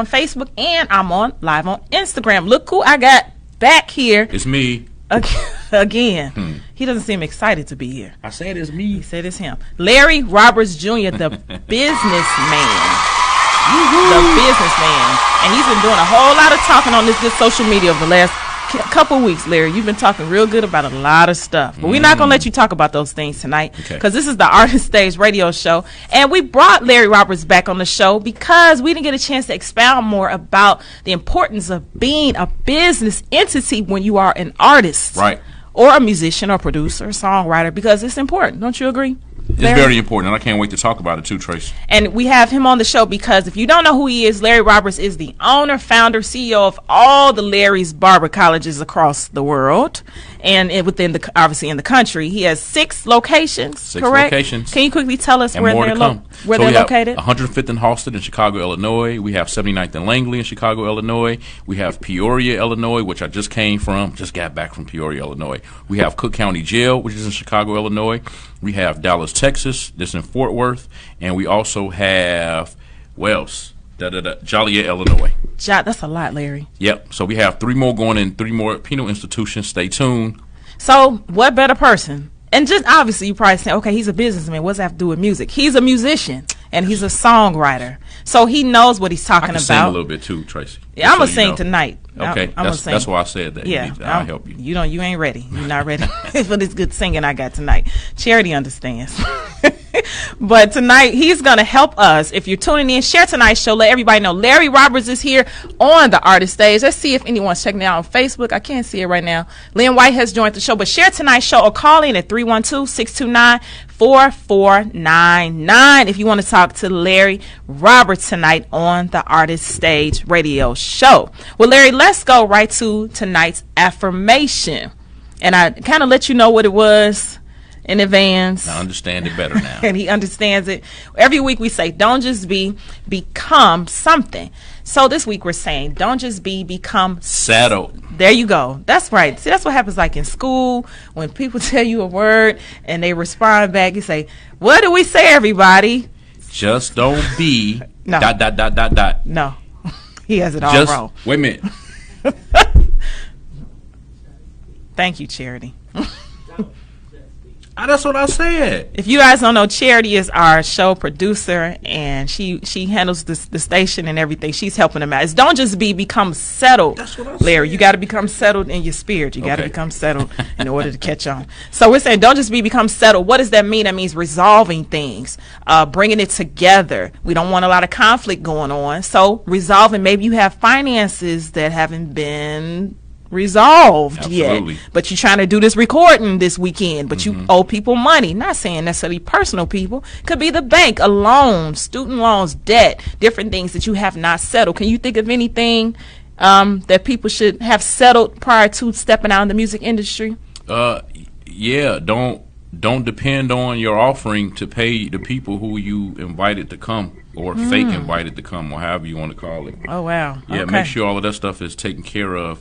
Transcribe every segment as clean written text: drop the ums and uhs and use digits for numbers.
on Facebook, and I'm on live on Instagram. Look who I got back here. It's me. Again. He doesn't seem excited to be here. I said it's me. He said it's him. Larry Roberts Jr., the businessman. The businessman. And he's been doing a whole lot of talking on this good social media over the last couple weeks, Larry. You've been talking real good about a lot of stuff. But we're not going to let you talk about those things tonight, because this is the Artist Stage radio show. And we brought Larry Roberts back on the show because we didn't get a chance to expound more about the importance of being a business entity when you are an artist. Right. Or a musician or producer or songwriter, because it's important. Don't you agree? It's very important, and I can't wait to talk about it too, Tracy. And we have him on the show because if you don't know who he is, Larry Roberts is the owner, founder, CEO of all the Larry's Barber Colleges across the world and within the, obviously in the country. He has 6 locations, Six correct? locations. Can you quickly tell us where they're located? 105th in Halsted in Chicago, Illinois. We have 79th in Langley in Chicago, Illinois. We have Peoria, Illinois, which I just got back from Peoria, Illinois. We have Cook County Jail, which is in Chicago, Illinois. We have Dallas, Texas, this in Fort Worth, and we also have Joliet, Illinois. That's a lot, Larry. Yep. So we have 3 more going in, 3 more penal institutions. Stay tuned. So what better person? And just obviously you probably say, okay, he's a businessman. What does that have to do with music? He's a musician and he's a songwriter. So he knows what he's talking about. I can sing a little bit too, Tracy. Yeah, I'm going to sing tonight. Okay, that's why I said that. Yeah, I'll help you. You ain't ready. You're not ready for this good singing I got tonight. Charity understands. But tonight, he's going to help us. If you're tuning in, share tonight's show. Let everybody know Larry Roberts is here on the Artist Stage. Let's see if anyone's checking it out on Facebook. I can't see it right now. Lynn White has joined the show. But share tonight's show or call in at 312-629-4499 if you want to talk to Larry Roberts tonight on the Artist Stage radio show. Well, Larry, let's go right to tonight's affirmation. And I kind of let you know what it was in advance. I understand it better now. And he understands it. Every week we say, don't just become something. So this week we're saying, don't just become settled. There you go. That's right. See, that's what happens like in school when people tell you a word and they respond back. You say, what do we say, everybody? Just don't be no. ... No. He has it all wrong. Wait a minute. Thank you, Charity. That's what I said. If you guys don't know, Charity is our show producer, and she handles the station and everything. She's helping them out. It's don't just become settled. That's what I Larry. said. You got to become settled in your spirit. You got to become settled in order to catch on. So we're saying don't just become settled. What does that mean? That means resolving things, bringing it together. We don't want a lot of conflict going on. So resolving. Maybe you have finances that haven't been resolved yet, but you're trying to do this recording this weekend, but you owe people money. Not saying necessarily personal people, could be the bank, a loan, student loans, debt, different things that you have not settled. Can you think of anything that people should have settled prior to stepping out in the music industry? Don't depend on your offering to pay the people who you invited to come, or fake invited to come, or however you want to call it. Oh, wow. Yeah, okay. Make sure all of that stuff is taken care of,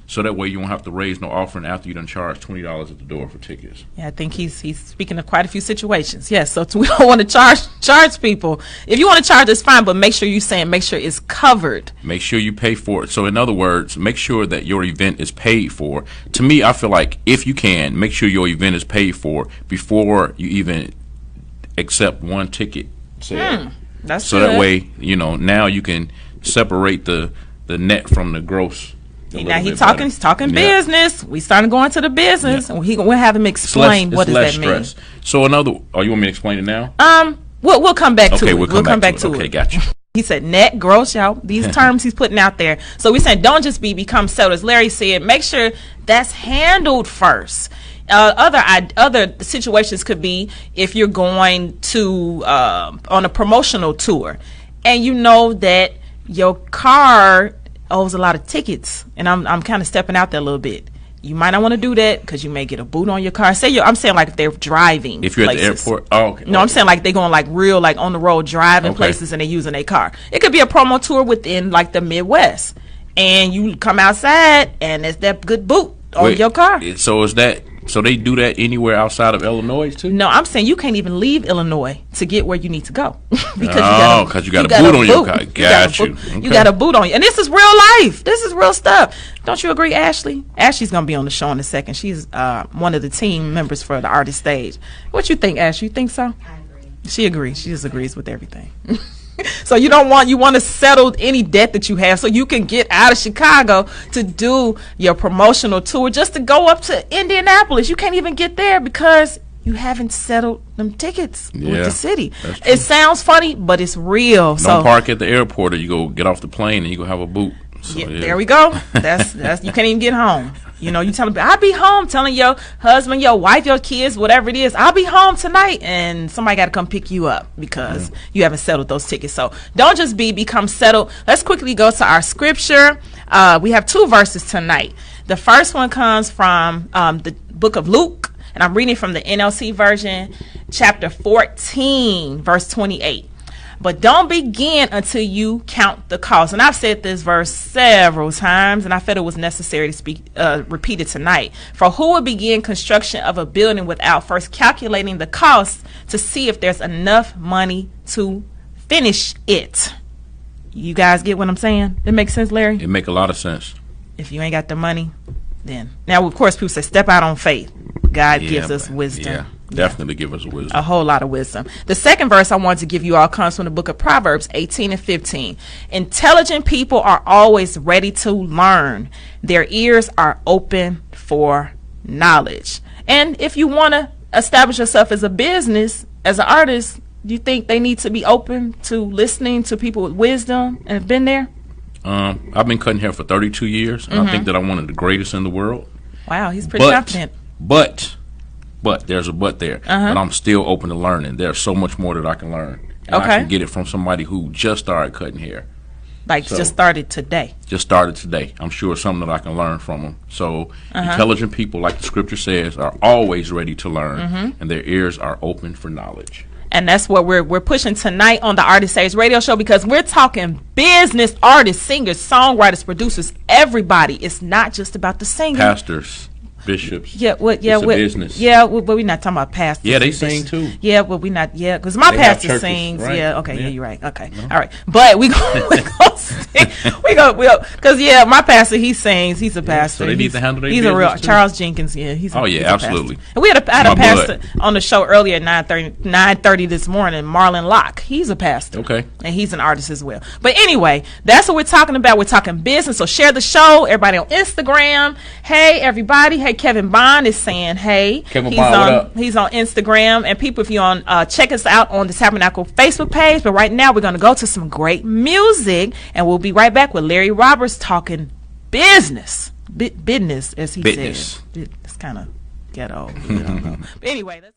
so that way you won't have to raise no offering after you done charge $20 at the door for tickets. Yeah, I think he's speaking of quite a few situations. Yes, so we don't want to charge people. If you want to charge, it's fine, but make sure it's covered. Make sure you pay for it. So in other words, make sure that your event is paid for. To me, I feel like if you can, make sure your event is paid for before you even accept one ticket sale. That's so good. That way, now you can separate the net from the gross. Now he's talking business. We starting going to the business, and we'll have him explain what does that mean. So you want me to explain it now? We'll come back to it. We'll come back to it. Okay, gotcha. He said net, gross, y'all. These terms he's putting out there. So we're saying don't just become settled. As Larry said, make sure that's handled first. Other situations could be if you're going to on a promotional tour, and you know that your car owes a lot of tickets, and I'm kind of stepping out there a little bit. You might not want to do that because you may get a boot on your car. I'm saying like if they're driving. If you're places. At the airport. Oh, okay. No, I'm saying like they're going like real like on the road driving places and they're using their car. It could be a promo tour within like the Midwest, and you come outside and it's that good boot on your car. So is that So they do that anywhere outside of Illinois too? No, I'm saying you can't even leave Illinois to get where you need to go because you got a boot on your car. Got you. You got a boot on you, and this is real life. This is real stuff. Don't you agree, Ashley? Ashley's gonna be on the show in a second. She's one of the team members for the artist stage. What you think, Ashley? You think so? I agree. She agrees. She just agrees with everything. So you want to settle any debt that you have so you can get out of Chicago to do your promotional tour, just to go up to Indianapolis. You can't even get there because you haven't settled them tickets with the city. It sounds funny, but it's real. Don't park at the airport, or you go get off the plane and you go have a boot. So, there we go. That's you can't even get home. You know, you tell them, I'll be home, telling your husband, your wife, your kids, whatever it is, I'll be home tonight, and somebody got to come pick you up because you haven't settled those tickets. So don't just become settled. Let's quickly go to our scripture. We have 2 verses tonight. The first one comes from the book of Luke, and I'm reading from the NLT version, chapter 14, verse 28. But don't begin until you count the cost. And I've said this verse several times, and I felt it was necessary to repeat it tonight. For who would begin construction of a building without first calculating the cost to see if there's enough money to finish it? You guys get what I'm saying? It makes sense, Larry? It make a lot of sense. If you ain't got the money, then. Now, of course, people say step out on faith. God gives us wisdom. Yeah. Definitely give us wisdom. A whole lot of wisdom. The second verse I wanted to give you all comes from the book of Proverbs 18 and 15. Intelligent people are always ready to learn. Their ears are open for knowledge. And if you want to establish yourself as a business, as an artist, do you think they need to be open to listening to people with wisdom and have been there? I've been cutting hair for 32 years, and I think that I'm one of the greatest in the world. Wow, he's pretty confident. But there's a but there. But I'm still open to learning. There's so much more that I can learn. And I can get it from somebody who just started cutting hair. Just started today. Just started today. I'm sure it's something that I can learn from them. So intelligent people, like the scripture says, are always ready to learn, and their ears are open for knowledge. And that's what we're pushing tonight on the Artist Stage Radio Show, because we're talking business, artists, singers, songwriters, producers, everybody. It's not just about the singing. Pastors. Bishops. It's a business. Yeah, but we're not talking about pastors. Yeah, they sing too. Yeah, but we not. Yeah, because my pastor sings. Right? Yeah, okay, yeah, you're right. Okay, all right. But we go sing. Because my pastor, he sings. He's a pastor. So they need to handle their business. He's a real too? Charles Jenkins. Yeah, he's. He's Absolutely. And we had a pastor on the show earlier at 9:30 this morning. Marlon Locke. He's a pastor. Okay. And he's an artist as well. But anyway, that's what we're talking about. We're talking business. So share the show. Everybody on Instagram. Hey, everybody. Hey, Kevin Bond is saying hey. Kevin Bond, what up? He's on Instagram. And people, if you're on, check us out on the Tabernacle Facebook page. But right now, we're going to go to some great music. And we'll be right back with Larry Roberts talking business. Business, as he says. It's kind of ghetto. But anyway, let's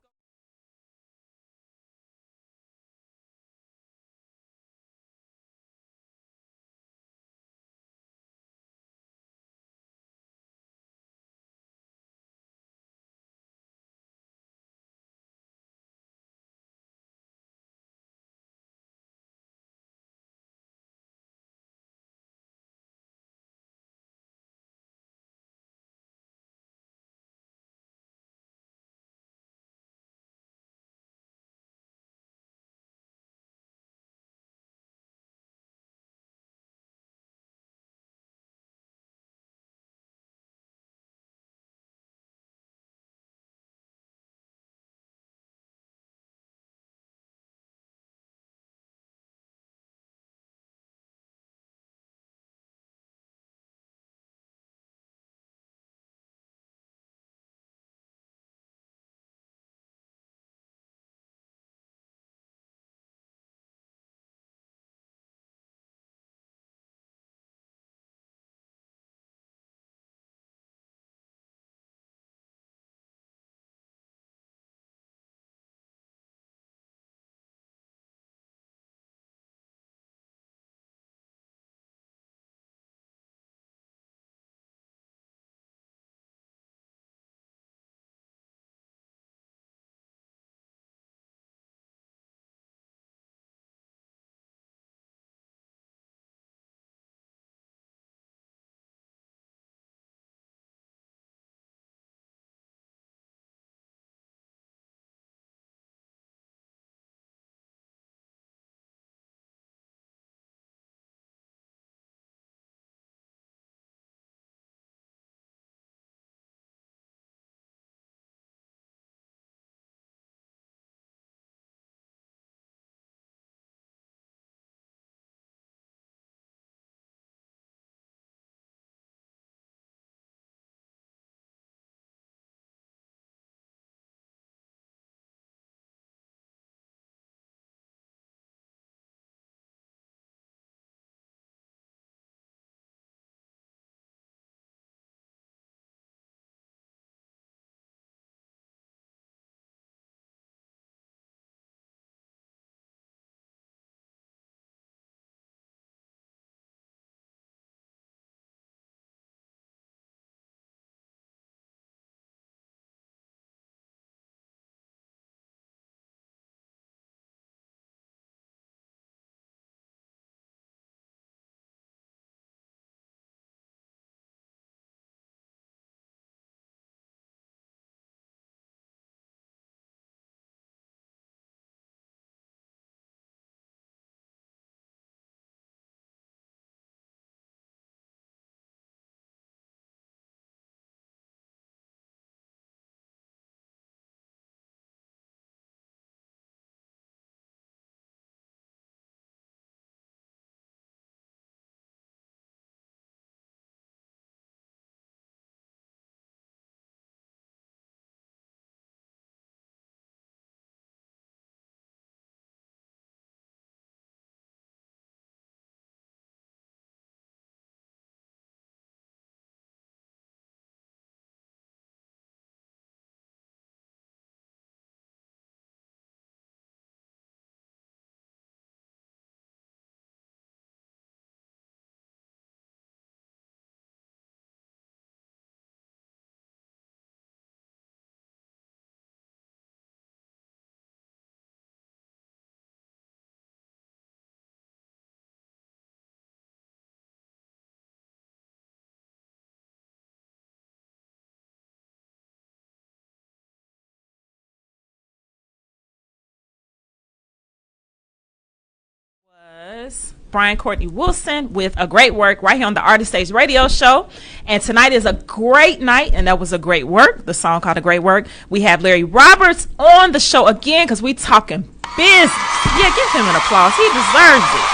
artist, Brian Courtney Wilson, with a great work right here on the Artist Stage Radio Show. And tonight is a great night, and that was a great work, the song called A Great Work. We have Larry Roberts on the show again because we talking business. Yeah, give him an applause. He deserves it.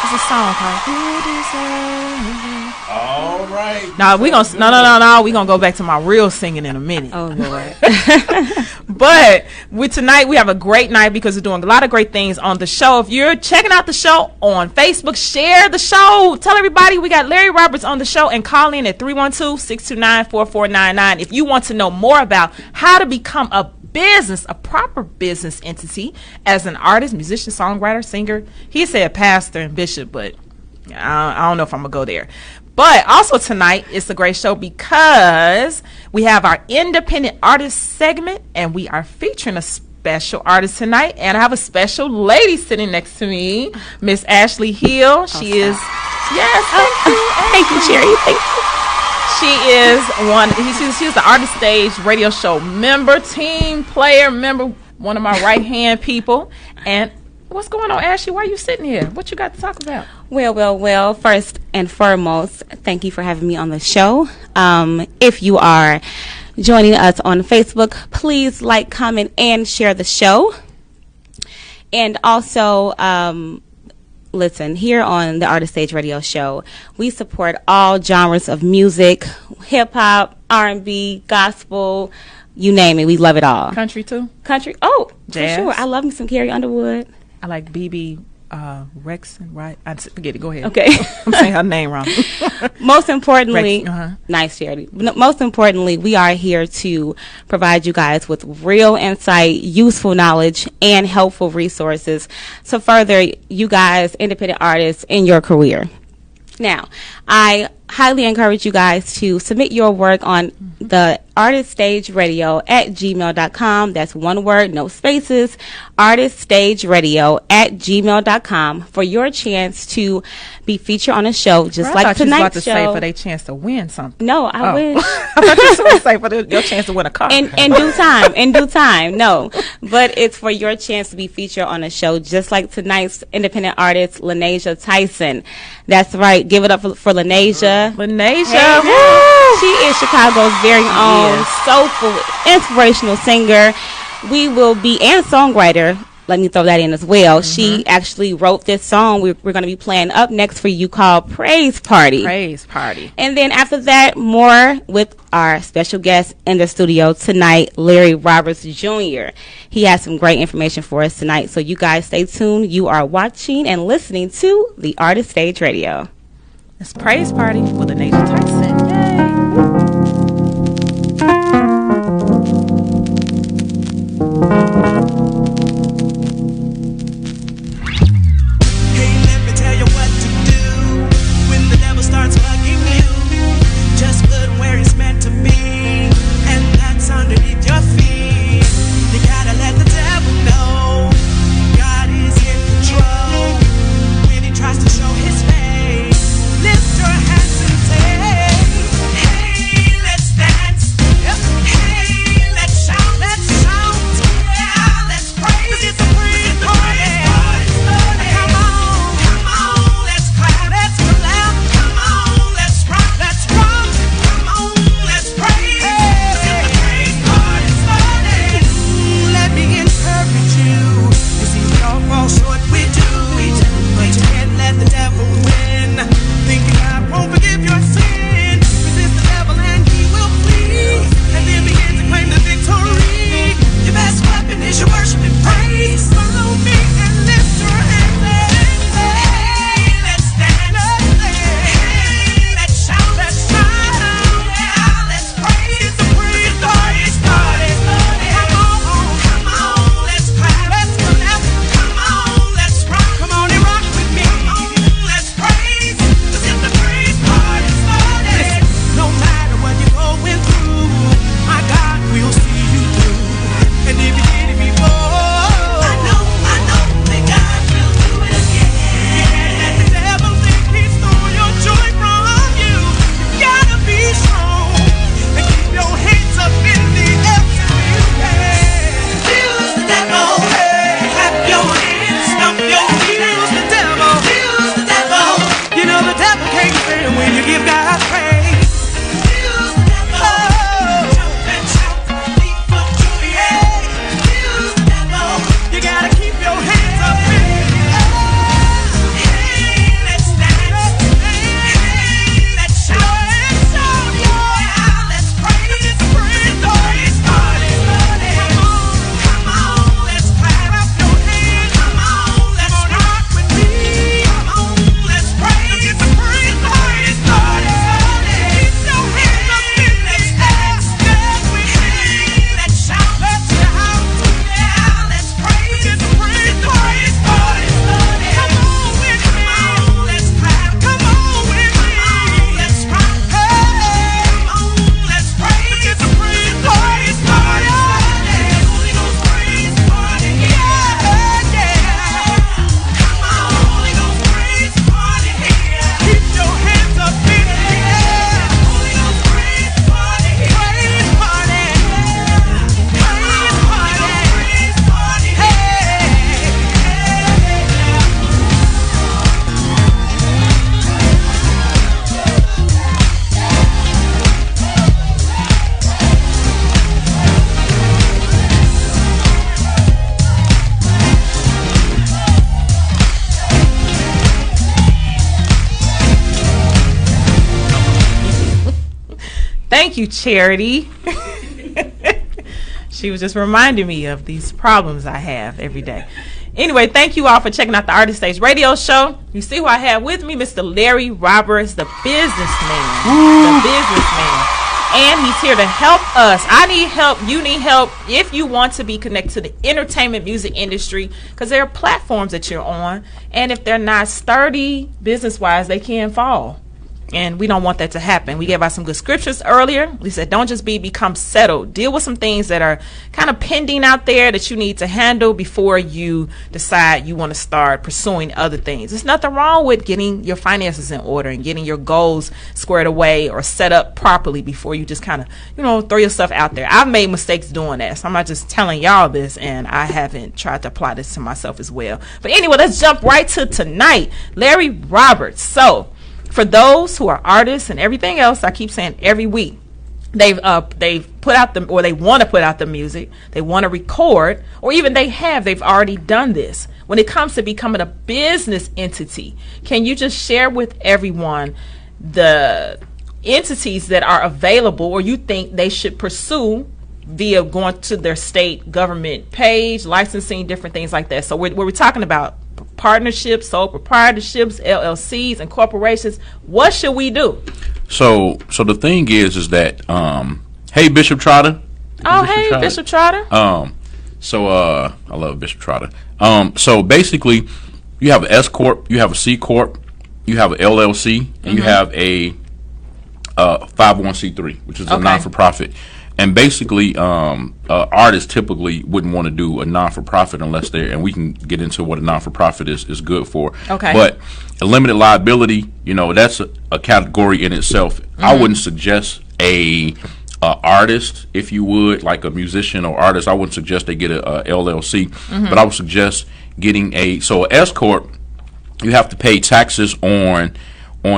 It's a song called Who Deserves It. All right. No, we gonna go back to my real singing in a minute. Oh Lord. But tonight we have a great night because we're doing a lot of great things on the show. If you're checking out the show on Facebook, share the show. Tell everybody we got Larry Roberts on the show, and call in at 312-629-4499 if you want to know more about how to become a proper business entity as an artist, musician, songwriter, singer. He said pastor and bishop, but I don't know if I'm gonna go there. But also tonight, it's a great show because we have our independent artist segment, and we are featuring a special artist tonight. And I have a special lady sitting next to me, Miss Ashley Hill. She is, yes, thank you, Cherry. Thank you. She is she's the Artist Stage Radio Show member, team player, member, one of my right-hand people. And what's going on, Ashley? Why are you sitting here? What you got to talk about? Well, first and foremost, thank you for having me on the show. If you are joining us on Facebook, please like, comment, and share the show. And also, listen, here on the Artist Stage Radio Show, we support all genres of music, hip-hop, R&B, gospel, you name it. We love it all. Country, too? Country, oh, jazz. For sure. I love me some Carrie Underwood. I like BB Rexon, right? I forget it. Go ahead. Okay. I'm saying her name wrong. Most importantly, nice, Charity. Most importantly, we are here to provide you guys with real insight, useful knowledge, and helpful resources to further you guys, independent artists, in your career. Now, I highly encourage you guys to submit your work on the artiststageradio@gmail.com. That's one word, no spaces. artiststageradio@gmail.com for your chance to be featured on a show just like tonight's show. I thought you was about to say for their chance to win something. No, I wish. I thought you was going to say for your chance to win a car. In due time, no. But it's for your chance to be featured on a show just like tonight's independent artist, Lanasia Tyson. That's right. Give it up for Lanasia. Lanasia. Hey, she is Chicago's very own soulful, inspirational singer. We will be, and songwriter. Let me throw that in as well. She actually wrote this song we're going to be playing up next for you called Praise Party. Praise Party. And then after that, more with our special guest in the studio tonight, Larry Roberts Jr. He has some great information for us tonight. So you guys stay tuned. You are watching and listening to the Artist Stage Radio. It's Praise Party with Lanasia Tyson. Yay! Tries to show his face. Lift your hands and say, hey. Thank you, Charity. She was just reminding me of these problems I have every day. Anyway, thank you all for checking out the Artist Stage Radio Show. You see who I have with me, Mr. Larry Roberts, the businessman. The businessman. And he's here to help us. I need help. You need help. If you want to be connected to the entertainment music industry, because there are platforms that you're on, and if they're not sturdy business-wise, they can fall. And we don't want that to happen. We gave out some good scriptures earlier. We said, don't just become settled. Deal with some things that are kind of pending out there that you need to handle before you decide you want to start pursuing other things. There's nothing wrong with getting your finances in order and getting your goals squared away or set up properly before you just kind of, throw yourself out there. I've made mistakes doing that. So I'm not just telling y'all this, and I haven't tried to apply this to myself as well. But anyway, let's jump right to tonight. Larry Roberts. So, for those who are artists and everything else, I keep saying every week, they've put out or they want to put out the music, they want to record, or even they've already done this. When it comes to becoming a business entity, can you just share with everyone the entities that are available or you think they should pursue via going to their state government page, licensing, different things like that? So we're talking about partnerships, sole proprietorships, LLCs, and corporations. What should we do? So the thing is that hey, Bishop Trotter. Oh, hey, Bishop Trotter. I love Bishop Trotter. So basically, you have an S corp, you have a C corp, you have an LLC, and you have a 501c3, which is a non-for-profit. And basically, artists typically wouldn't want to do a non-for-profit unless they're, and we can get into what a non-for-profit is good for. Okay. But a limited liability, that's a category in itself. I wouldn't suggest a artist, if you would, like a musician or artist, I wouldn't suggest they get a LLC. But I would suggest getting a S corp. You have to pay taxes on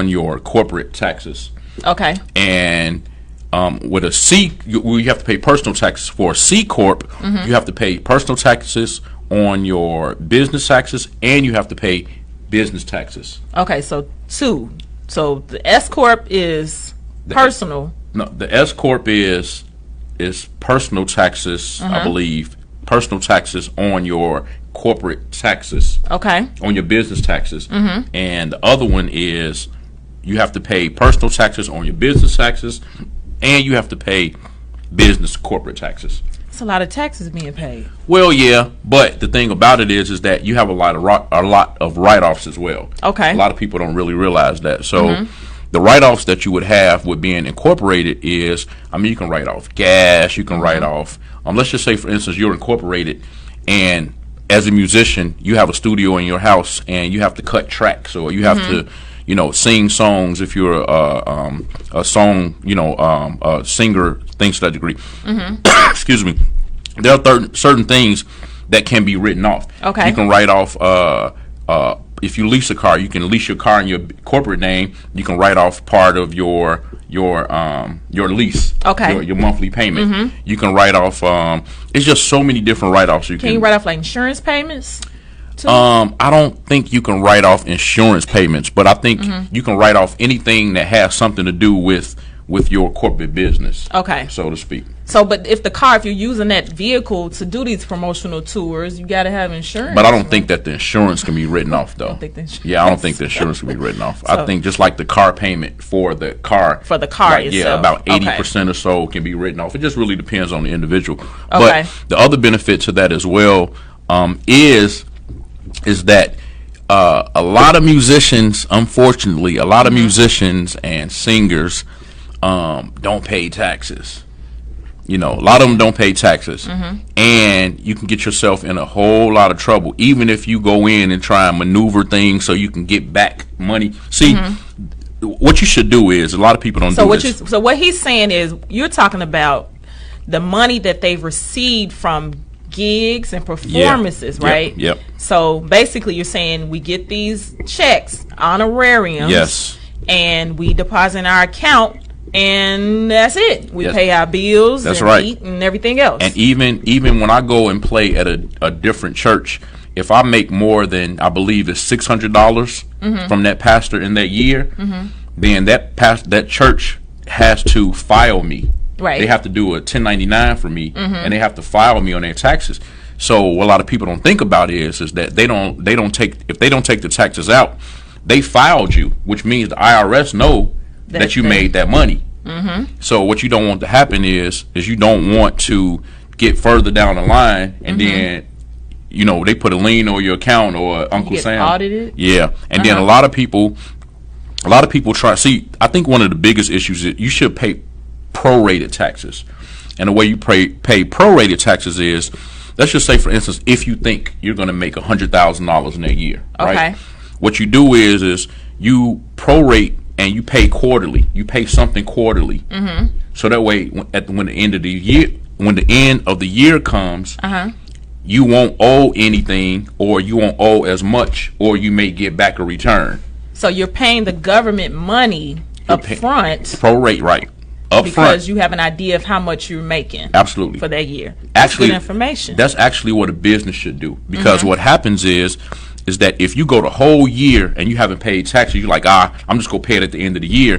your corporate taxes. Okay. And with a C, you have to pay personal taxes. For a C corp, you have to pay personal taxes on your business taxes, and you have to pay business taxes. Okay, so two. So the S corp is personal. No, the S corp is personal taxes. I believe personal taxes on your corporate taxes. Okay. On your business taxes, and the other one is you have to pay personal taxes on your business taxes. And you have to pay business corporate taxes. It's a lot of taxes being paid. Well, yeah, but the thing about it is that you have a lot of write-offs as well. Okay. A lot of people don't really realize that. So the write-offs that you would have with being incorporated is, you can write off gas, you can write off, let's just say, for instance, you're incorporated, and as a musician, you have a studio in your house, and you have to cut tracks, or you have to sing songs if you're a song, a singer, things to that degree. Excuse me. There are certain things that can be written off. Okay. You can write off, if you lease a car, you can lease your car in your corporate name. You can write off part of your lease. Okay. Your monthly payment. You can write off, it's just so many different write-offs. Can you write off like insurance payments? I don't think you can write off insurance payments, but I think you can write off anything that has something to do with your corporate business. Okay. So to speak. So, but if you're using that vehicle to do these promotional tours, you got to have insurance. But I don't think that the insurance can be written off, though. I don't think the insurance. Yeah, I don't think the insurance can be written off. I think just like the car payment for the car. For the car itself. Yeah, about 80% or so can be written off. It just really depends on the individual. Okay. But the other benefit to that as well is that a lot of musicians, unfortunately, musicians and singers don't pay taxes. A lot of them don't pay taxes. And you can get yourself in a whole lot of trouble, even if you go in and try and maneuver things so you can get back money. See, what you should do is, a lot of people don't do this. So what he's saying is, you're talking about the money that they've received from gigs and performances, right? Yep. So basically you're saying we get these checks, honorariums, yes, and we deposit in our account, and that's it. We pay our bills, that's and right, eat and everything else. And even when I go and play at a different church, if I make more than, I believe it's $600 from that pastor in that year, then that church has to file me. Right. They have to do a 1099 for me, and they have to file me on their taxes. So what a lot of people don't think about is that they don't take the taxes out, they filed you, which means the IRS know that you made that money. So what you don't want to happen is you don't want to get further down the line and then they put a lien on your account or Uncle Sam audited. Yeah, and then a lot of people try. See, I think one of the biggest issues is you should pay prorated taxes, and the way you pay prorated taxes is, let's just say, for instance, if you think you're going to make $100,000 in a year, right? What you do is you prorate and you pay quarterly. You pay something quarterly, so that way when the end of the year comes, you won't owe anything, or you won't owe as much, or you may get back a return. So you're paying the government money up front, prorate, right? Because you have an idea of how much you're making. Absolutely. For that year. Actually, good information. That's actually what a business should do, because what happens is that if you go the whole year and you haven't paid taxes, you're like, I'm just gonna pay it at the end of the year.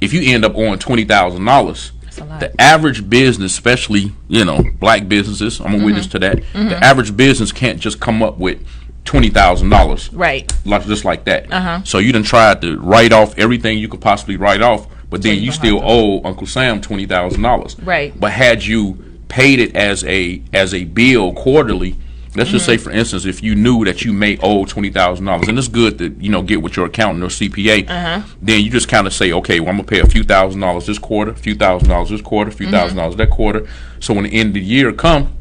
If you end up owing $20,000, the average business, especially black businesses, I'm a witness to that. The average business can't just come up with $20,000, right? Just like that. So you done tried to write off everything you could possibly write off, but then you still owe Uncle Sam $20,000, right? But had you paid it as a bill quarterly, let's just say, for instance, if you knew that you may owe $20,000, and it's good to get with your accountant or CPA, then you just kind of say, okay, well, I'm gonna pay a few $1,000s this quarter, a few $1,000s this quarter, a few $1,000s that quarter. So when the end of the year come,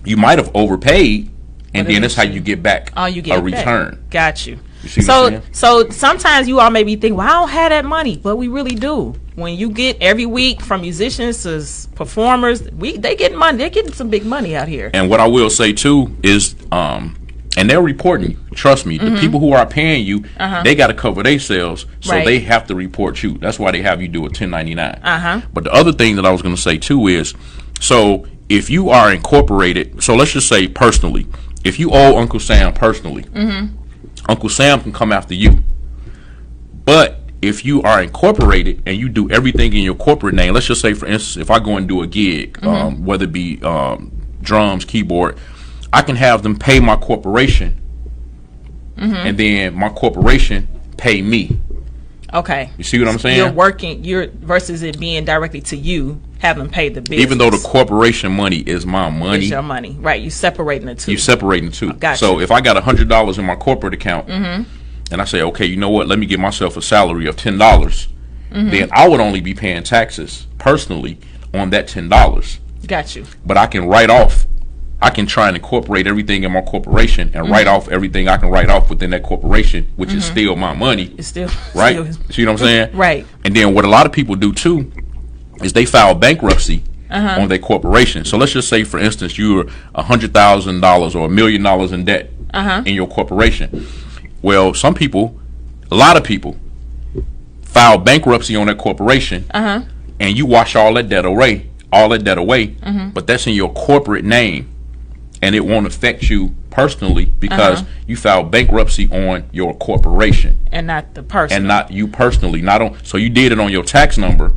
you might have overpaid, and then that's how you get back a return. Got you. You see what I'm saying? So sometimes you all may be thinking, well, I don't have that money, but we really do. When you get every week from musicians to performers, they get money. They're getting some big money out here. And what I will say too is, and they're reporting you. Trust me, the people who are paying you, they got to cover their sales, so they have to report you. That's why they have you do a 1099. But the other thing that I was going to say too is, so if you are incorporated, so let's just say personally, if you owe Uncle Sam personally, Uncle Sam can come after you. But if you are incorporated and you do everything in your corporate name, let's just say, for instance, if I go and do a gig, whether it be drums, keyboard, I can have them pay my corporation, and then my corporation pay me. Okay. You see what I'm saying? You're versus it being directly to you, have them pay the business. Even though the corporation money is my money. It's your money. Right. You're separating the two. You're separating the two. Gotcha. So if I got $100 in my corporate account, and I say, okay, you know what? Let me give myself a salary of $10. Then I would only be paying taxes personally on that $10. Got you. But I can write off. I can try and incorporate everything in my corporation and write off everything I can write off within that corporation, which is still my money. It's still right. See what I'm saying? Right. And then what a lot of people do too is they file bankruptcy on their corporation. So let's just say, for instance, you're $100,000 or $1 million in debt in your corporation. Well, a lot of people file bankruptcy on that corporation, and you wash all that debt away, but that's in your corporate name, and it won't affect you personally because you filed bankruptcy on your corporation and not the person, and not you personally. So you did it on your tax number,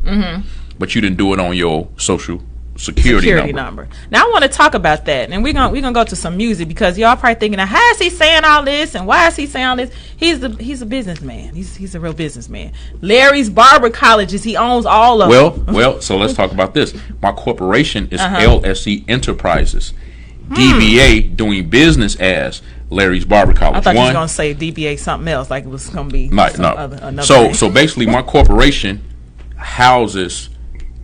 but you didn't do it on your social security number. Now I want to talk about that, and we're gonna go to some music, because y'all probably thinking, now, how is he saying all this, and why is he saying all this? He's a businessman. He's a real businessman. Larry's Barber Colleges. He owns all of them. Well. So let's talk about this. My corporation is LSC Enterprises. DBA, doing business as Larry's Barber College. I thought you was gonna say DBA something else, like it was gonna be another so basically, my corporation houses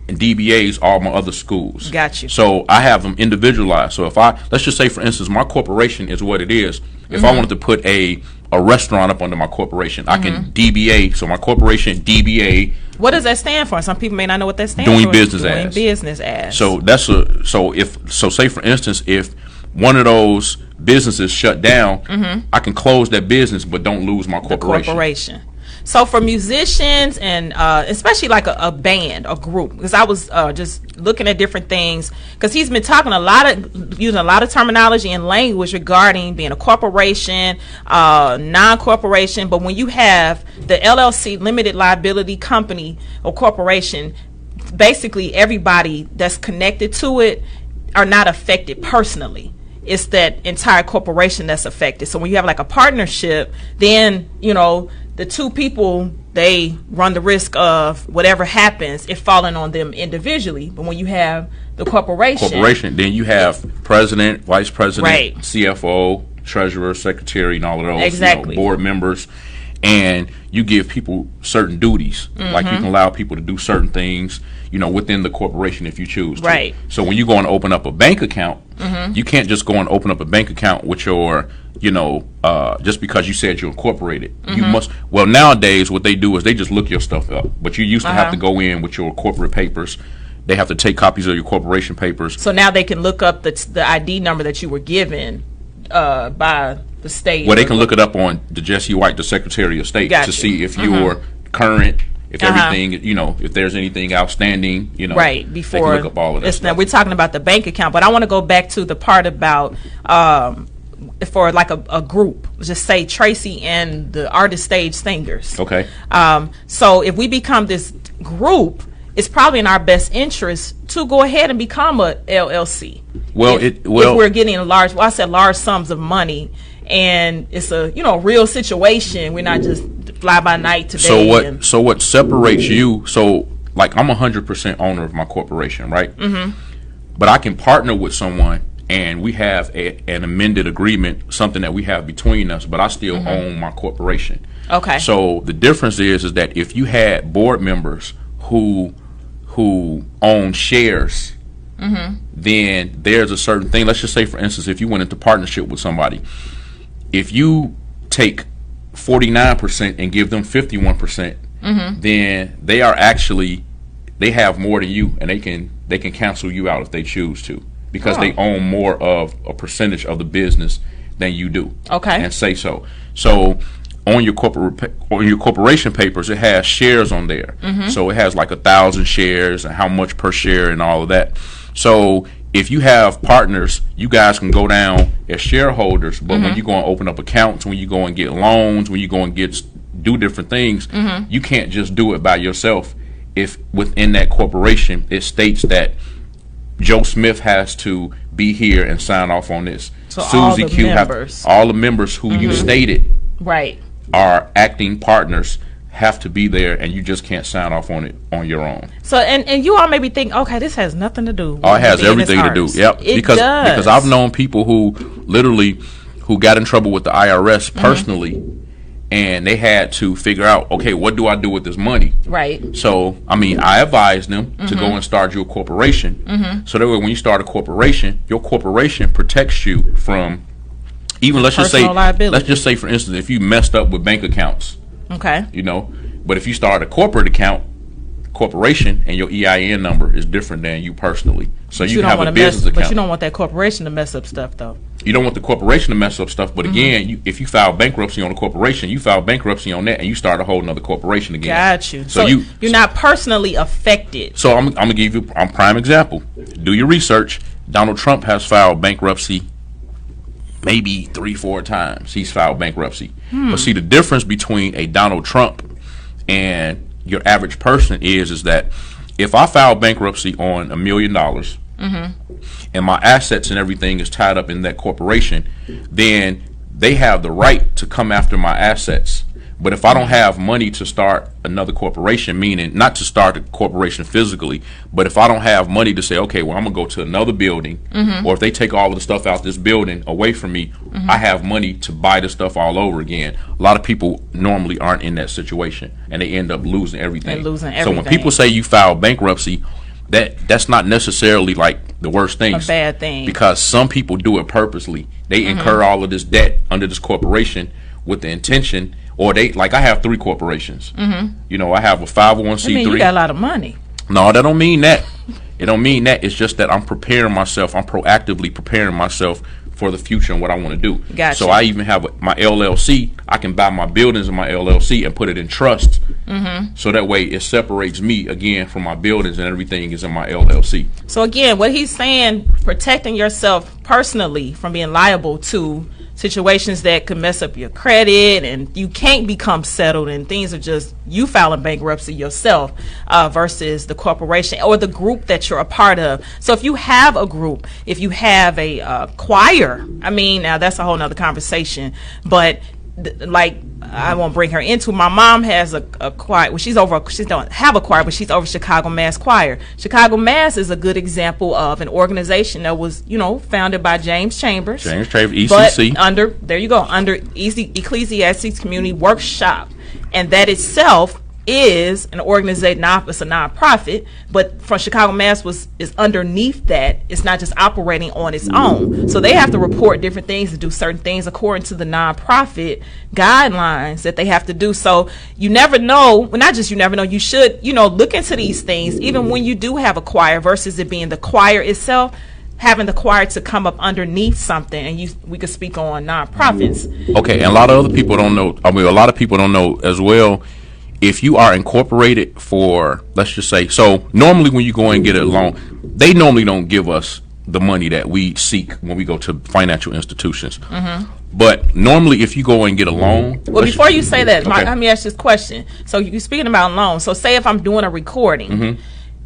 and DBAs all my other schools. Got you. So I have them individualized. So if let's just say, for instance, my corporation is what it is. If I wanted to put a restaurant up under my corporation, I can DBA. So my corporation DBA. What does that stand for? Some people may not know what that stands for. Doing business as. So so say, for instance, if one of those businesses shut down, I can close that business but don't lose my corporation. So for musicians and especially like a band, a group, because I was just looking at different things, because he's been talking using a lot of terminology and language regarding being a corporation, non-corporation. But when you have the LLC, limited liability company or corporation, basically everybody that's connected to it are not affected personally. It's that entire corporation that's affected. So when you have like a partnership, then, the two people, they run the risk of whatever happens, it falling on them individually. But when you have the corporation, then you have president, vice president, right, CFO, treasurer, secretary, and all of those, exactly, board members. And you give people certain duties, like you can allow people to do certain things, within the corporation if you choose to. Right. So when you go and open up a bank account, you can't just go and open up a bank account with your, just because you said you're incorporated. You must. Well, nowadays what they do is they just look your stuff up. But you used to have to go in with your corporate papers. They have to take copies of your corporation papers. So now they can look up the ID number that you were given by the state. Well, they can look it up on the Jesse White, the Secretary of State, to see if you're current, if everything, if there's anything outstanding, right, before they can look up all of that stuff. Now we're talking about the bank account, but I want to go back to the part about for like a group, just say Tracy and the Artist Stage Singers. Okay. So if we become this group, it's probably in our best interest to go ahead and become a LLC. Well, if we're getting large sums of money, and it's a real situation. We're not just fly by night today. So what separates you? So like I'm 100% owner of my corporation, right? But I can partner with someone, and we have an amended agreement, something that we have between us. But I still own my corporation. Okay. So the difference is that if you had board members who own shares, then there's a certain thing. Let's just say, for instance, if you went into partnership with somebody, if you take 49% and give them 51%, then they have more than you, and they can cancel you out if they choose to, because they own more of a percentage of the business than you do. Okay. And say so. So on your corporation papers, it has shares on there. So it has like 1,000 shares and how much per share and all of that. So if you have partners, you guys can go down as shareholders, but when you go and open up accounts, when you go and get loans, when you go and do different things, you can't just do it by yourself. If within that corporation it states that Joe Smith has to be here and sign off on this, so Susie Q all the members who you stated are acting partners have to be there, and you just can't sign off on it on your own. So and you all maybe think, okay, this has nothing to do with it has everything to do. Yep. Because I've known people who got in trouble with the IRS personally, and they had to figure out, okay, what do I do with this money? Right. So I advised them to go and start your corporation. So that way when you start a corporation, your corporation protects you from even let's just say for instance, if you messed up with bank accounts. Okay. But if you start a corporation, and your EIN number is different than you personally, so you have a business account. But you don't want that corporation to mess up stuff, though. You don't want the corporation to mess up stuff, but again, if you file bankruptcy on a corporation, you file bankruptcy on that, and you start a whole another corporation again. Got you. So you're not personally affected. So I'm gonna give you a prime example. Do your research. Donald Trump has filed bankruptcy maybe 3-4 times. He's filed bankruptcy. But see, the difference between a Donald Trump and your average person is that if I file bankruptcy on $1 million, and my assets and everything is tied up in that corporation, then they have the right to come after my assets. But if I don't have money to start another corporation, meaning not to start a corporation physically, but if I don't have money to say, okay, well, I'm going to go to another building, or if they take all of the stuff out this building away from me, I have money to buy the stuff all over again. A lot of people normally aren't in that situation, and they end up losing everything. So when people say you file bankruptcy, that's not necessarily like the worst thing. A bad thing. Because some people do it purposely. They incur all of this debt under this corporation with the intention. Or I have 3 corporations. I have a 501c3. You got a lot of money. No, that don't mean that. It don't mean that. It's just that I'm preparing myself. I'm proactively preparing myself for the future and what I want to do. Gotcha. So I even have my LLC. I can buy my buildings in my LLC and put it in trust. So that way it separates me again from my buildings, and everything is in my LLC. So again, what he's saying, protecting yourself personally from being liable to situations that could mess up your credit, and you can't become settled, and things are just you filing bankruptcy yourself versus the corporation or the group that you're a part of. So if you have a group, if you have a choir, I mean, now that's a whole nother conversation, but like, I won't bring her into. My mom has a choir. Well, she don't have a choir, but she's over Chicago Mass Choir. Chicago Mass is a good example of an organization that was, founded by James Chambers. James Chambers, ECC. But under Ecclesiastes Community Workshop, and that itself is an organization. It's a nonprofit, but from Chicago Mass is underneath that. It's not just operating on its own. So they have to report different things and do certain things according to the nonprofit guidelines that they have to do. So you never know. Well, not just you never know. You should look into these things, even when you do have a choir, versus it being the choir itself. Having the choir to come up underneath something, and we could speak on nonprofits. Okay, and a lot of other people don't know. I mean, a lot of people don't know as well. If you are incorporated for, let's just say, so normally when you go and get a loan, they normally don't give us the money that we seek when we go to financial institutions. But normally if you go and get a loan. Well, before you say that, okay. Let me ask this question. So you're speaking about loans. So say if I'm doing a recording,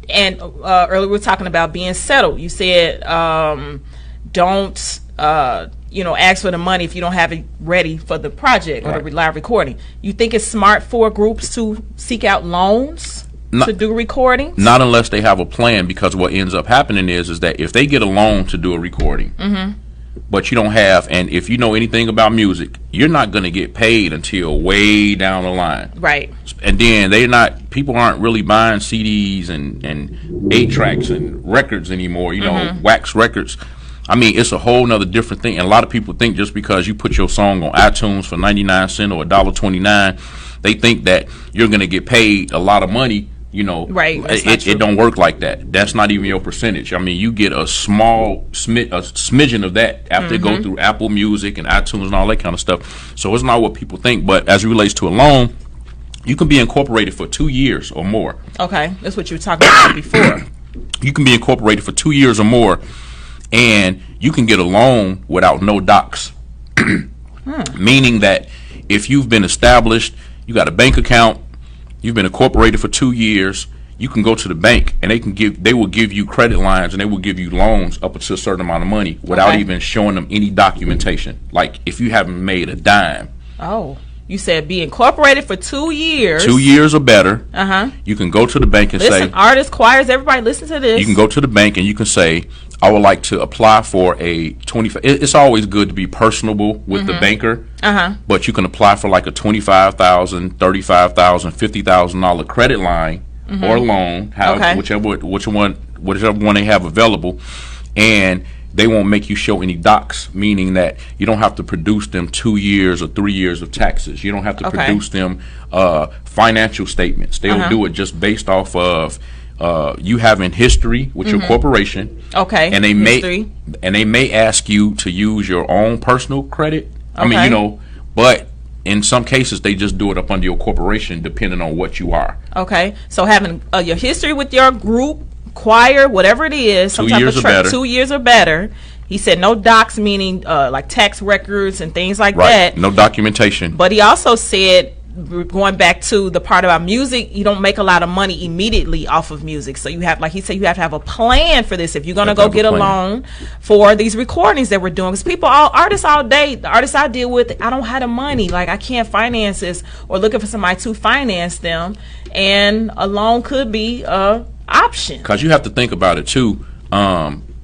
and earlier we were talking about being settled. You said don't ask for the money if you don't have it ready for the project or the live recording. You think it's smart for groups to seek out loans to do recordings? Not unless they have a plan, because what ends up happening is that if they get a loan to do a recording, but you don't have, and if you know anything about music, you're not going to get paid until way down the line. Right. And then people aren't really buying CDs and 8-tracks and records anymore, wax records. I mean, it's a whole nother different thing. And a lot of people think just because you put your song on iTunes for 99 cents or $1.29, they think that you're going to get paid a lot of money. Right. It don't work like that. That's not even your percentage. I mean, you get a smidgen of that after it go through Apple Music and iTunes and all that kind of stuff. So it's not what people think. But as it relates to a loan, you can be incorporated for 2 years or more. Okay, that's what you were talking about before. You can be incorporated for 2 years or more, and you can get a loan without no docs. Meaning that if you've been established, you got a bank account, you've been incorporated for 2 years, you can go to the bank and they will give you credit lines, and they will give you loans up to a certain amount of money without even showing them any documentation. Like if you haven't made a dime. Oh. You said be incorporated for 2 years. 2 years or better. You can go to the bank and say, artists, choirs, everybody listen to this. You can go to the bank and you can say, I would like to apply for a 25. It's always good to be personable with the banker. But you can apply for like a $25,000, $35,000, $50,000 credit line or loan, whichever one they have available, and they won't make you show any docs, meaning that you don't have to produce them 2 years or 3 years of taxes. You don't have to produce them financial statements. They'll do it just based off of you having history with your corporation. And they may ask you to use your own personal credit. I mean, but in some cases they just do it up under your corporation, depending on what you are. Okay, so having your history with your group, choir, whatever it is, 2 years or better. 2 years or better. He said no docs, meaning like tax records and things like that. No documentation. But he also said, going back to the part about music, you don't make a lot of money immediately off of music. So you have, like he said, you have to have a plan for this. If you're going to go get a loan for these recordings that we're doing, because artists all day, the artists I deal with, I don't have the money. Like I can't finance this, or looking for somebody to finance them. And a loan could be option. Because you have to think about it too.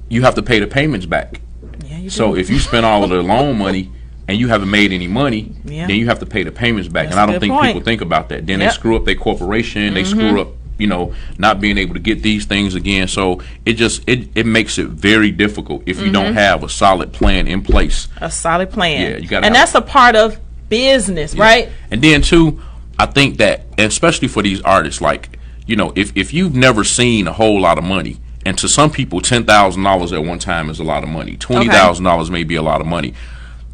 You have to pay the payments back. Yeah, you do. So if you spend all of the loan money and you haven't made any money, then you have to pay the payments back. That's and I don't think people think about that. Then they screw up their corporation. They screw up, not being able to get these things again. So it makes it very difficult if you don't have a solid plan in place. A solid plan. Yeah, you got. And that's a part of business, right? And then too, I think that, especially for these artists, like, if you've never seen a whole lot of money, and to some people, $10,000 at one time is a lot of money. $20,000 may be a lot of money.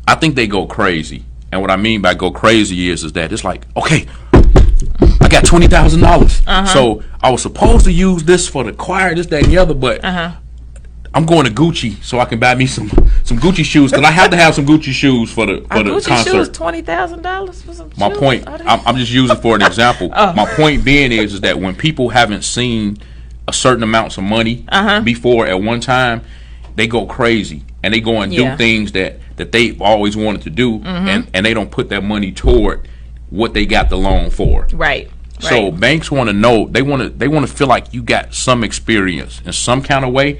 I think they go crazy, and what I mean by go crazy is that it's like, okay, I got $20,000, so I was supposed to use this for the choir, this, that, and the other, but I'm going to Gucci so I can buy me some Gucci shoes, because I have to have some Gucci shoes for the Gucci concert. Shoes, $20,000 for some My shoes? point, I'm just using for an example. My point being is that when people haven't seen a certain amounts of money before at one time, they go crazy and they go and do things that they've always wanted to do, and they don't put that money toward what they got the loan for. Right. So banks want to know, they want to feel like you got some experience in some kind of way,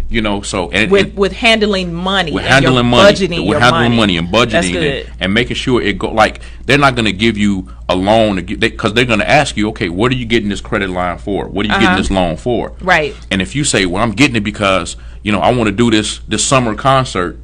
you know. So with handling money, with handling money, and budgeting, and making sure it go, like, they're not going to give you a loan because they're going to ask you, okay, what are you getting this credit line for? What are you getting this loan for? Right. And if you say, well, I'm getting it because, you know, I want to do this summer concert.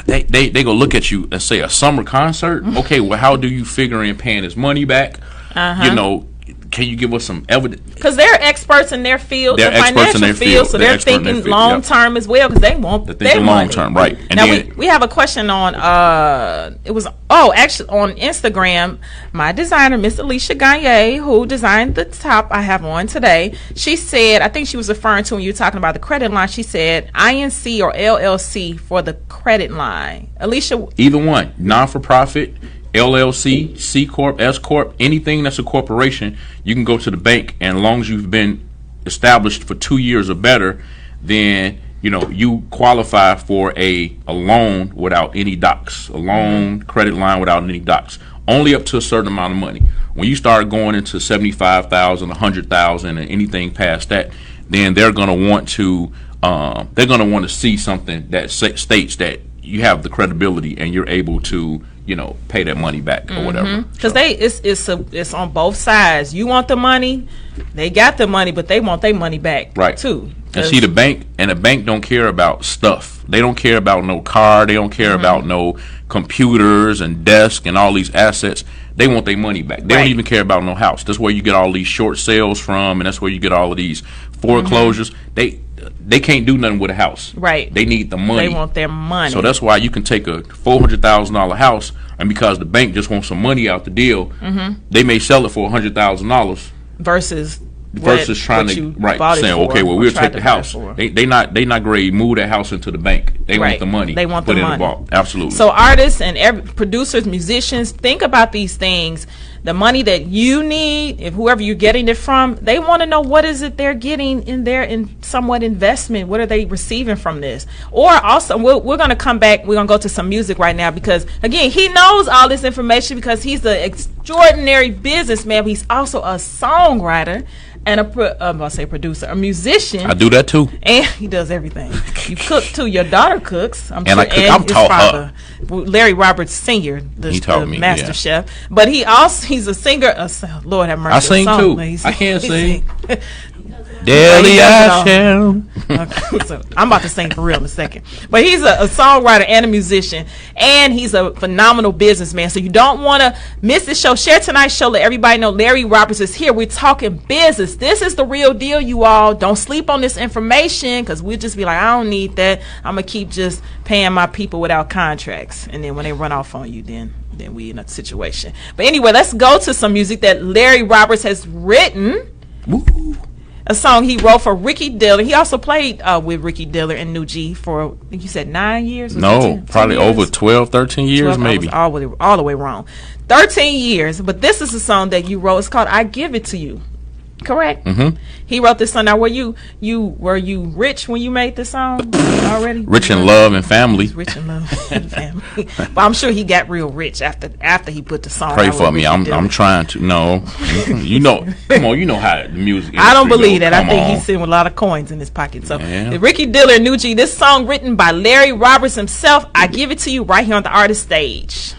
They go look at you and say, a summer concert? Okay, well, how do you figure in paying his money back? You know, can you give us some evidence? Because they're experts in their field, they're the experts in financial their field, so they're thinking long term as well, because they want their money. Long term, right? And now we have a question on actually on Instagram. My designer, Miss Alicia Gagne, who designed the top I have on today, she said, I think she was referring to when you were talking about the credit line. She said INC or LLC for the credit line. Alicia, either one, non for profit. LLC, C Corp, S Corp, anything that's a corporation, you can go to the bank, and as long as you've been established for 2 years or better, then, you know, you qualify for a loan without any docs, a loan credit line without any docs, only up to a certain amount of money. When you start going into 75,000, 100,000, and anything past that, then they're going to want to see something that states that you have the credibility and you're able to, you know, pay that money back or whatever. Because it's on both sides. You want the money, they got the money, but they want their money back too. And see, the bank don't care about stuff. They don't care about no car. They don't care about no computers and desk and all these assets. They want their money back. They don't even care about no house. That's where you get all these short sales from, and that's where you get all of these foreclosures. They can't do nothing with a house. Right. They need the money. They want their money. So that's why you can take a $400,000 house, and because the bank just wants some money out the deal, they may sell it for $100,000 versus trying to saying, okay, well, we'll take the house. They not ready to move that house into the bank. They want the money. They want the money. In the vault. Absolutely. So artists and producers, musicians, think about these things. The money that you need, if whoever you're getting it from, they want to know what is it they're getting in their somewhat investment. What are they receiving from this? Or also, we're going to come back. We're going to go to some music right now because, again, he knows all this information because he's an extraordinary businessman. But he's also a songwriter and producer, a musician. I do that too. And he does everything. You cook too. Your daughter cooks. I cook. I'm taught her. Larry Roberts Sr., the master chef. But he's a singer. Lord have mercy. I sing too. I can't sing. Daily I shall. Okay, so I'm about to sing for real in a second. But he's a songwriter and a musician, and he's a phenomenal businessman. So you don't want to miss this show. Share tonight's show. Let everybody know Larry Roberts is here. We're talking business. This is the real deal, you all. Don't sleep on this information because we'll just be like, I don't need that. I'm going to keep just paying my people without contracts. And then when they run off on you, then we in a situation. But anyway, let's go to some music that Larry Roberts has written. Woo. A song he wrote for Ricky Diller. He also played with Ricky Diller and New G for, I think you said 9 years? No, probably over 12, 13 years 12, maybe. I was all the way wrong. 13 years. But this is a song that you wrote. It's called I Give It To You. Correct? Mm-hmm. He wrote this song. Now, were you rich when you made this song already? Rich in love and family. Rich in love and family. But I'm sure he got real rich after he put the song Pray for me. I'm trying to. No. You know, come on, you know how the music I don't believe that. I think he's sitting with a lot of coins in his pocket. So, Ricky Diller and New G, this song written by Larry Roberts himself. I Give It To You right here on the artist stage.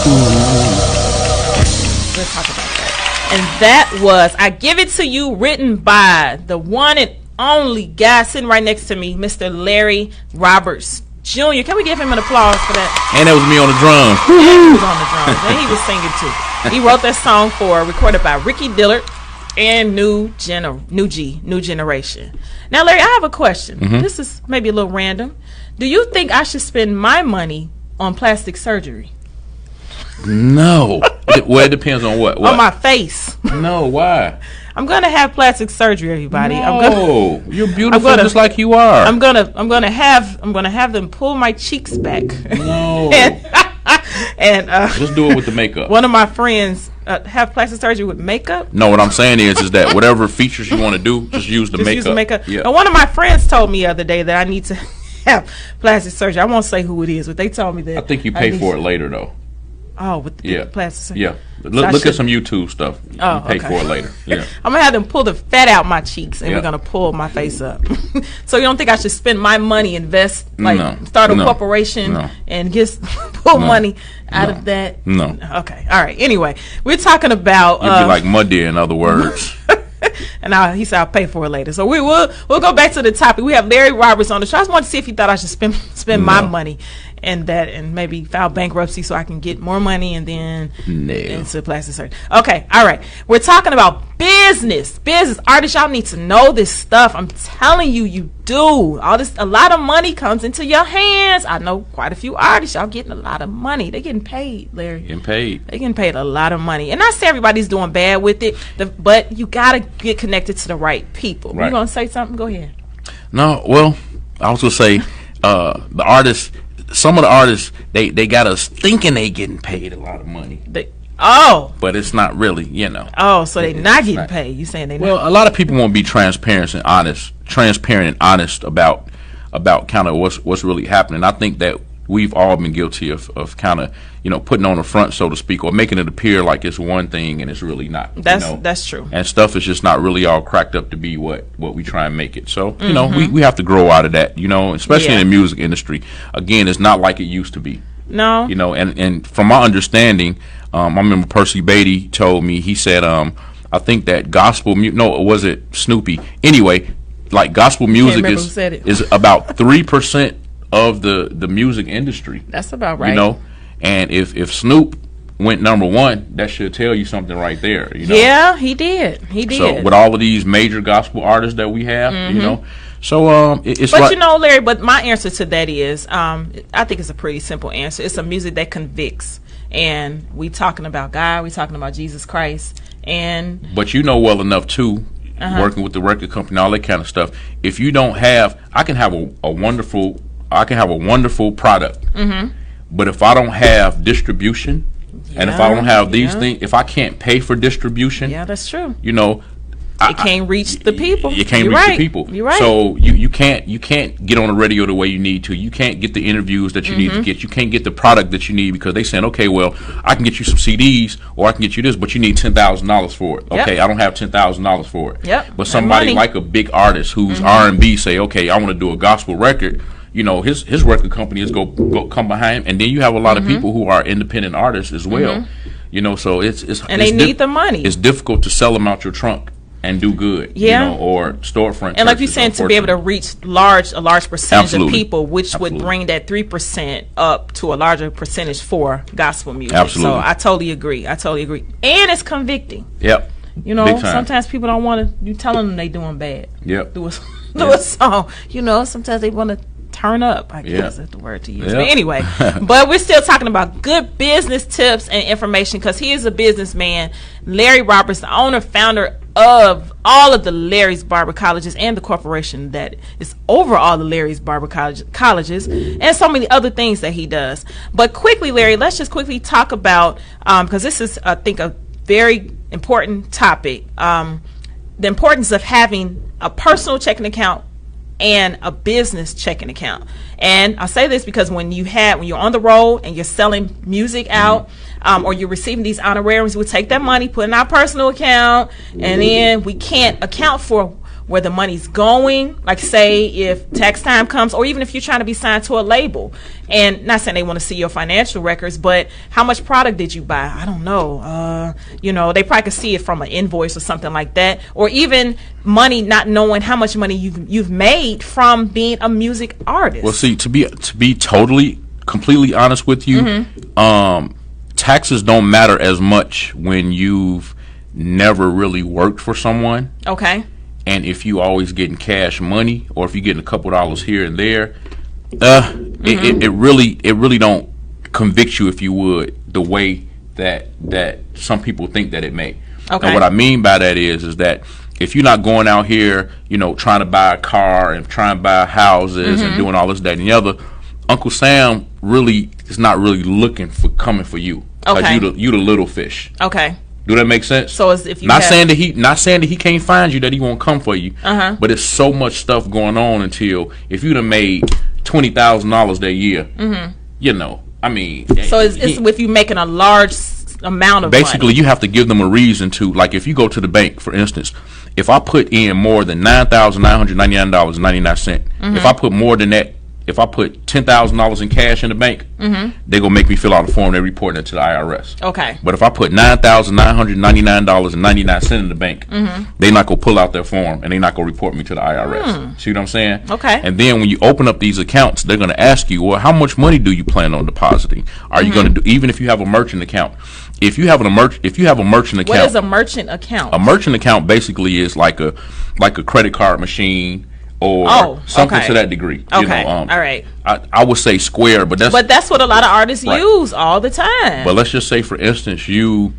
Let's talk about that. And that was I Give It To You, written by the one and only guy sitting right next to me, Mr. Larry Roberts Jr. Can we give him an applause for that? And that was me on the drums. He was on the drums. And he was singing too. He wrote that song recorded by Ricky Dillard and New Generation. Now, Larry, I have a question. This is maybe a little random. Do you think I should spend my money on plastic surgery? No. Well, it depends on what? On my face. No, why? I'm gonna have plastic surgery, everybody. No, you're beautiful just like you are. I'm gonna have them pull my cheeks back. No. and just do it with the makeup. One of my friends have plastic surgery with makeup. No, what I'm saying is that whatever features you want to do, just use the makeup. Use the makeup. Yeah. And one of my friends told me the other day that I need to have plastic surgery. I won't say who it is, but they told me that. I think you pay for it later, though. Oh, with the plastic surgery. Yeah. Look at some YouTube stuff. You pay for it later. Yeah. I'm gonna have them pull the fat out my cheeks, and we're gonna pull my face up. So you don't think I should spend my money, start a corporation, and pull money out of that? No. Okay. All right. Anyway, we're talking about. You'd be like muddy, in other words. And he said I'll pay for it later. So we'll go back to the topic. We have Larry Roberts on the show. I just wanted to see if he thought I should spend my money and that, and maybe file bankruptcy so I can get more money and then into plastic surgery. Okay, all right. We're talking about business artists. Y'all need to know this stuff. I'm telling you, you do. A lot of money comes into your hands. I know quite a few artists. Y'all getting a lot of money. They getting paid, Larry. They getting paid a lot of money. And I say everybody's doing bad with it, but you gotta get connected to the right people. Right. You gonna say something? Go ahead. No, well, I was gonna say the artists. Some of the artists, they got us thinking they getting paid a lot of money. But it's not really, Oh, so they not getting paid. You saying they not? Well, a lot of people won't be transparent and honest about kind of what's really happening. I think that we've all been guilty of kind of, putting on the front, so to speak, or making it appear like it's one thing and it's really not. That's true. And stuff is just not really all cracked up to be what we try and make it. So, we have to grow out of that, especially in the music industry. Again, it's not like it used to be. No. And from my understanding, I remember Percy Beatty told me, he said, I think that gospel music, was it Snoopy? Anyway, like gospel music is about 3% of the music industry. That's about right. And if Snoop went number one, that should tell you something right there. Yeah, he did. So with all of these major gospel artists that we have, so it's. But Larry. But my answer to that is, I think it's a pretty simple answer. It's a music that convicts, and we talking about God. We talking about Jesus Christ, But well enough too. Working with the record company, all that kind of stuff. If you don't have, I can have a wonderful product. But if I don't have distribution, and if I don't have these things, if I can't pay for distribution, that's true. It can't reach the people. You can't reach the people. You're right. So you can't get on the radio the way you need to. You can't get the interviews that you need to get. You can't get the product that you need because they saying, okay, well, I can get you some CDs or I can get you this, but you need $10,000 for it. Okay, I don't have $10,000 for it. Yep. But somebody like a big artist who's R&B say, okay, I want to do a gospel record. His record company is go come behind him, and then you have a lot of people who are independent artists as well. So it's and they need the money. It's difficult to sell them out your trunk and do good, or storefront. And like you're saying, to be able to reach a large percentage of people, which would bring that 3% up to a larger percentage for gospel music. Absolutely. So I totally agree. And it's convicting. Yep. Sometimes people don't want to. You telling them they doing bad. Yep. Do a song. Sometimes they want to turn up, I guess is the word to use. But anyway, but we're still talking about good business tips and information because he is a businessman. Larry Roberts, the owner, founder of all of the Larry's Barber Colleges and the corporation that is over all the Larry's Barber Colleges and so many other things that he does. But quickly, Larry, let's just quickly talk about, because this is, I think, a very important topic, the importance of having a personal checking account and a business checking account. And I say this because when you're on the road and you're selling music out, or you're receiving these honorariums, we take that money, put in our personal account, and then we can't account for where the money's going. Like, say if tax time comes, or even if you're trying to be signed to a label, and not saying they want to see your financial records, but how much product did you buy? I don't know. They probably could see it from an invoice or something like that, or even money, not knowing how much money you've made from being a music artist. Well, see, to be completely honest with you, taxes don't matter as much when you've never really worked for someone. Okay. And if you always getting cash money, or if you're getting a couple dollars here and there, it really don't convict you, if you would, the way that some people think that it may. Okay. And what I mean by that is that if you're not going out here, trying to buy a car and trying to buy houses and doing all this, that, and the other, Uncle Sam really is not really looking for coming for you. Okay. You the little fish. Okay. Do that make sense? So as if you saying that he can't find you, that he won't come for you. But there's so much stuff going on until if you'd have made $20,000 that year, I mean. So it's with you making a large amount of basically money. You have to give them a reason to, like, if you go to the bank, for instance, if I put in more than $9,999.99, if I put more than that, if I put $10,000 in cash in the bank, they're going to make me fill out a form. They're reporting it to the IRS. Okay. But if I put $9,999.99 in the bank, they're not going to pull out their form, and they're not going to report me to the IRS. See what I'm saying? Okay. And then when you open up these accounts, they're going to ask you, well, how much money do you plan on depositing? Are you going to do, even if you have a merchant account? If you have a merchant account, what is a merchant account? A merchant account basically is like a credit card machine, or something to that degree. Okay. All right. I would say Square, but that's what a lot of artists use all the time. But let's just say, for instance, you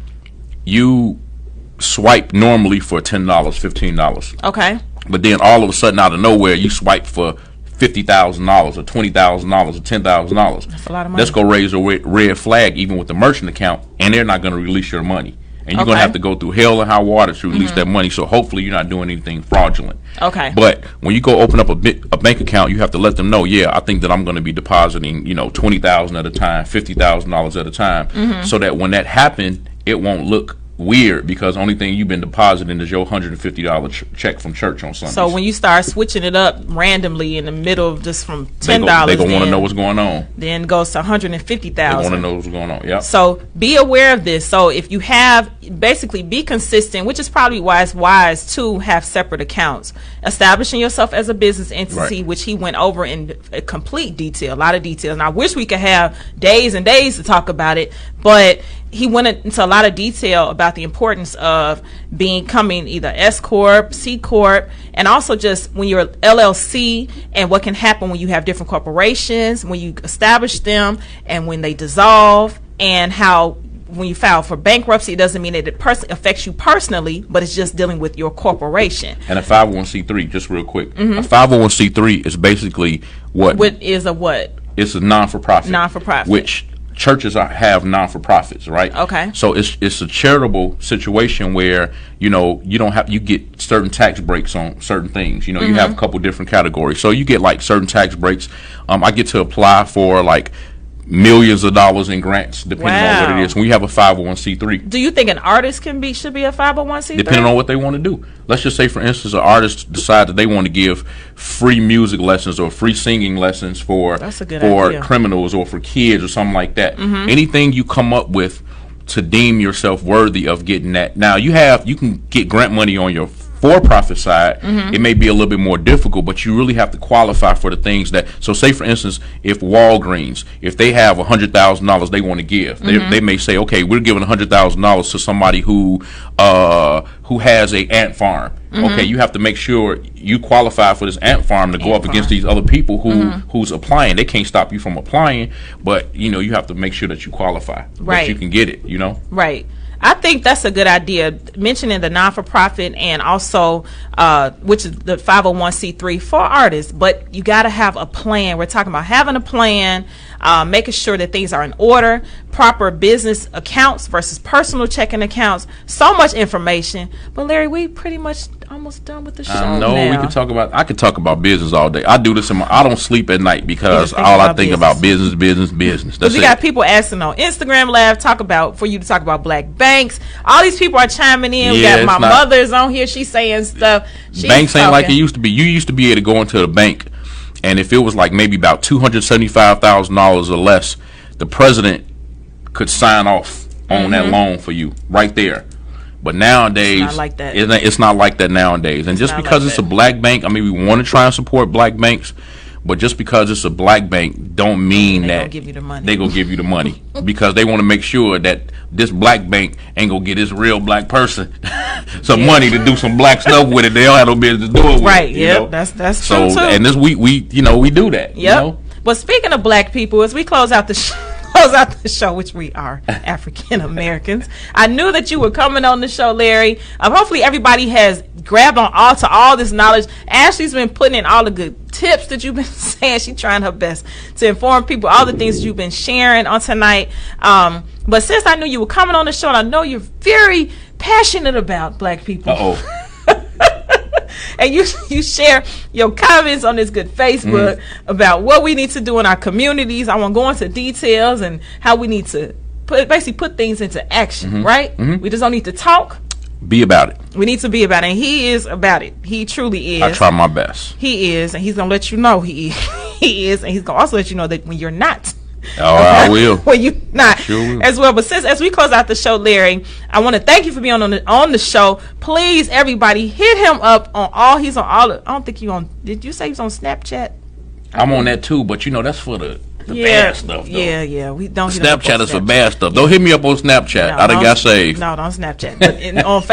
swipe normally for $10, $15. Okay. But then all of a sudden, out of nowhere, you swipe for $50,000 or $20,000 or $10,000. That's a lot of money. That's gonna raise a red flag even with the merchant account, and they're not gonna release your money. And you're going to have to go through hell and high water to release that money. So hopefully you're not doing anything fraudulent. Okay. But when you go open up a bank account, you have to let them know, I think that I'm going to be depositing, $20,000 at a time, $50,000 at a time, so that when that happened, it won't look weird, because the only thing you've been depositing is your $150 check from church on Sundays. So when you start switching it up randomly in the middle of just from $10, they're going to want to know what's going on. Then goes to $150,000. They want to know what's going on. Yeah. So be aware of this. So if you have, basically be consistent, which is probably why it's wise to have separate accounts. Establishing yourself as a business entity, which he went over in complete detail, a lot of detail. And I wish we could have days and days to talk about it, but he went into a lot of detail about the importance of becoming either S Corp, C Corp, and also just when you're LLC, and what can happen when you have different corporations, when you establish them, and when they dissolve, and how when you file for bankruptcy, it doesn't mean that it affects you personally, but it's just dealing with your corporation. And a 501c3, just real quick. A 501c3 is basically what? What is a what? It's a non-for-profit. Non-for-profit. Which churches have non-for-profits, right? Okay. So it's a charitable situation where you get certain tax breaks on certain things. You have a couple different categories. So you get like certain tax breaks. I get to apply for like millions of dollars in grants, depending on what it is. When you have a 501c3, do you think an artist should be a 501c3? Depending on what they want to do. Let's just say, for instance, an artist decide that they want to give free music lessons or free singing lessons for criminals or for kids or something like that. Anything you come up with to deem yourself worthy of getting that. Now you can get grant money on your for-profit side. It may be a little bit more difficult, but you really have to qualify for the things that. So, say for instance, if Walgreens, if they have $100,000 they want to give, they may say, okay, we're giving $100,000 to somebody who has a ant farm. Okay, you have to make sure you qualify for this ant farm to go up against these other people who's applying. They can't stop you from applying, but you have to make sure that you qualify. Right. That you can get it. Right. I think that's a good idea, mentioning the non-for-profit and also which is the 501c3 for artists. But you got to have a plan. We're talking about having a plan, making sure that things are in order, proper business accounts versus personal checking accounts. So much information. But Larry, we pretty much almost done with the show. I know now. I could talk about business all day. I do this I don't sleep at night because all I think about business. That's we got people asking on Instagram Live for you to talk about black banks. All these people are chiming in. Yeah, we got my mother's on here. She's saying stuff. Banks ain't like it used to be. You used to be able to go into the bank, and if it was like maybe about $275,000 or less, the president could sign off on that loan for you right there. But nowadays, it's not like that. It's not like that nowadays. And just because it's a black bank, I mean, we want to try and support black banks, but just because it's a black bank don't mean that they're going to give you the money. They're going to give you the money because they want to make sure that this black bank ain't going to get this real black person some money to do some black stuff with it. They don't have no business doing it with. Right, yeah, that's true, too. And this we do that. Yep. You know? But speaking of black people, as we close out the show, which we are African Americans, I knew that you were coming on the show, Larry. Hopefully everybody has grabbed on all this knowledge. Ashley's been putting in all the good tips that you've been saying. She's trying her best to inform people all the things that you've been sharing on tonight. But since I knew you were coming on the show, and I know you're very passionate about black people. And you share your comments on this good Facebook about what we need to do in our communities. I won't go into details and how we need to put things into action, right? We just don't need to talk. Be about it. We need to be about it. And he is about it. He truly is. I try my best. He is. And he's going to let you know he is. And he's going to also let you know that when you're not. Oh, I will. When you're not sure will. as well. But as we close out the show, Larry, I want to thank you for being on the show. Please, everybody, hit him up on all. He's on all. I don't think you on. Did you say he's on Snapchat? I'm on that too, but that's for the bad stuff. Though. Yeah. We don't. Snapchat is for bad stuff. Don't hit me up on Snapchat. I done got saved. No, don't Snapchat. But on Facebook.